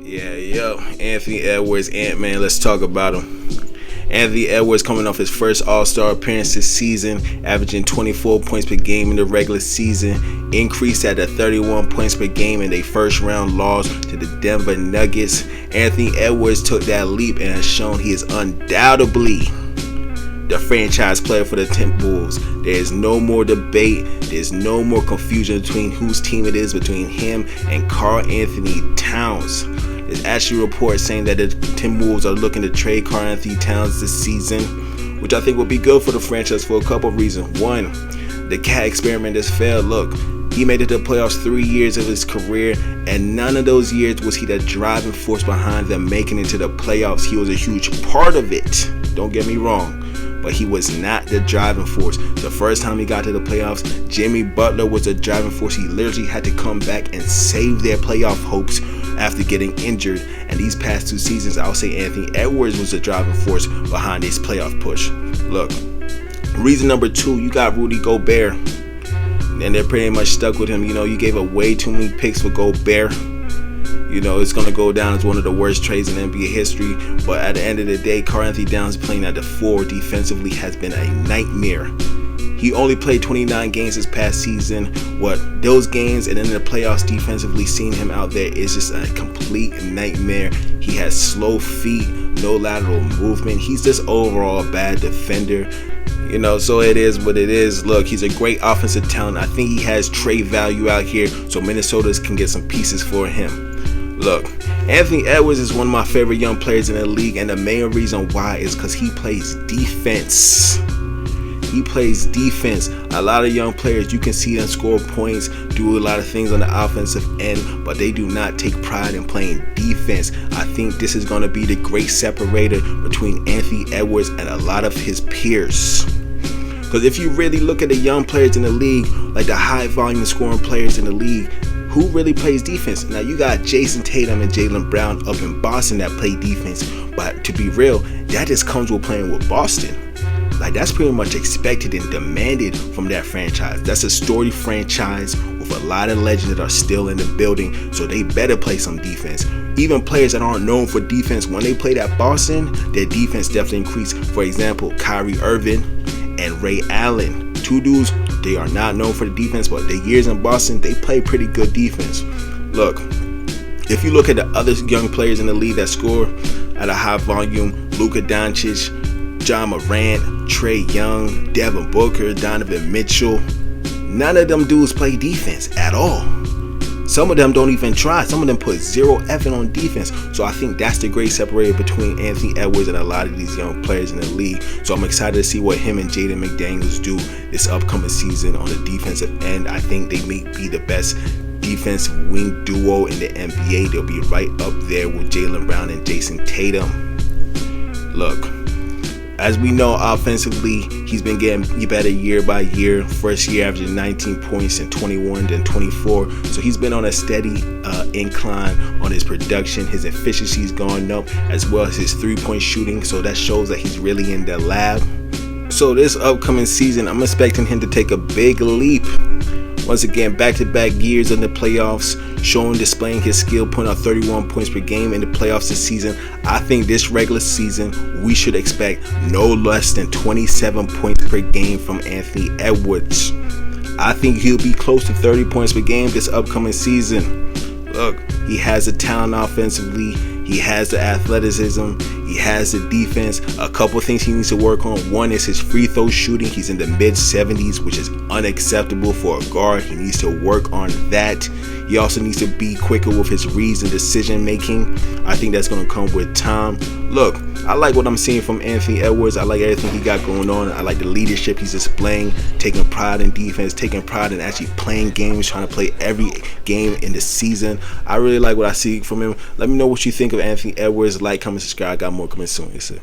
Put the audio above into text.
Yo, Anthony Edwards, Ant-Man, let's talk about him. Anthony Edwards coming off his first All-Star appearance this season, averaging 24 points per game in the regular season, increased at 31 points per game in their first round loss to the Denver Nuggets. Anthony Edwards took that leap and has shown he is undoubtedly the franchise player for the Timberwolves. There is no more debate. There's no more confusion between whose team it is between him and Karl Anthony Towns. There's actually reports saying that the Timberwolves are looking to trade Karl Anthony Towns this season, which I think will be good for the franchise for a couple of reasons. One, the cat experiment has failed. Look, he made it to the playoffs 3 years of his career, and none of those years was he the driving force behind them making it to the playoffs. He was a huge part of it, don't get me wrong, but he was not the driving force. The first time he got to the playoffs, Jimmy Butler was the driving force. He literally had to come back and save their playoff hopes after getting injured. And these past 2 seasons, I'll say Anthony Edwards was the driving force behind this playoff push. Look, reason number 2, you got Rudy Gobert, and they're pretty much stuck with him. You gave away too many picks for Gobert. It's going to go down as one of the worst trades in NBA history. But at the end of the day, Karl Anthony Towns playing at the 4 defensively has been a nightmare. He only played 29 games this past season. Those games and then the playoffs defensively, seeing him out there is just a complete nightmare. He has slow feet, no lateral movement. He's just overall a bad defender. So it is what it is. Look, he's a great offensive talent. I think he has trade value out here, so Minnesota can get some pieces for him. Look, Anthony Edwards is one of my favorite young players in the league, and the main reason why is because he plays defense. He plays defense. A lot of young players, you can see them score points, do a lot of things on the offensive end, but they do not take pride in playing defense. I think this is going to be the great separator between Anthony Edwards and a lot of his peers. Because if you really look at the young players in the league, like the high volume scoring players in the league, who really plays defense? Now you got Jason Tatum and Jaylen Brown up in Boston that play defense, but to be real, that just comes with playing with Boston. That's pretty much expected and demanded from that franchise. That's a storied franchise with a lot of legends that are still in the building, so they better play some defense. Even players that aren't known for defense, when they played at Boston, their defense definitely increased. For example, Kyrie Irving and Ray Allen. 2 dudes, they are not known for the defense, but their years in Boston, they play pretty good defense. Look, if you look at the other young players in the league that score at a high volume, Luka Doncic, John Morant, Trae Young, Devin Booker, Donovan Mitchell, none of them dudes play defense at all. Some of them don't even try. Some of them put zero effort on defense. So I think that's the great separator between Anthony Edwards and a lot of these young players in the league. So I'm excited to see what him and Jaden McDaniels do this upcoming season on the defensive end. I think they may be the best defensive wing duo in the NBA. They'll be right up there with Jaylen Brown and Jason Tatum. Look, as we know, offensively, he's been getting better year by year. First year averaging 19 points and 21, then 24. So he's been on a steady incline on his production. His efficiency's gone up, as well as his 3-point shooting. So that shows that he's really in the lab. So this upcoming season, I'm expecting him to take a big leap. Once again, back-to-back years in the playoffs, displaying his skill, putting up 31 points per game in the playoffs this season. I think this regular season, we should expect no less than 27 points per game from Anthony Edwards. I think he'll be close to 30 points per game this upcoming season. Look, he has the talent offensively. He has the athleticism. He has the defense. A couple things he needs to work on. One is his free throw shooting. He's in the mid-70s, which is unacceptable for a guard. He needs to work on that. He also needs to be quicker with his reads and decision making. I think that's going to come with time. Look, I like what I'm seeing from Anthony Edwards. I like everything he got going on. I like the leadership he's displaying, taking pride in defense, taking pride in actually playing games, trying to play every game in the season. I really like what I see from him. Let me know what you think of Anthony Edwards. Like, comment, subscribe. I got more coming soon. Yes, sir.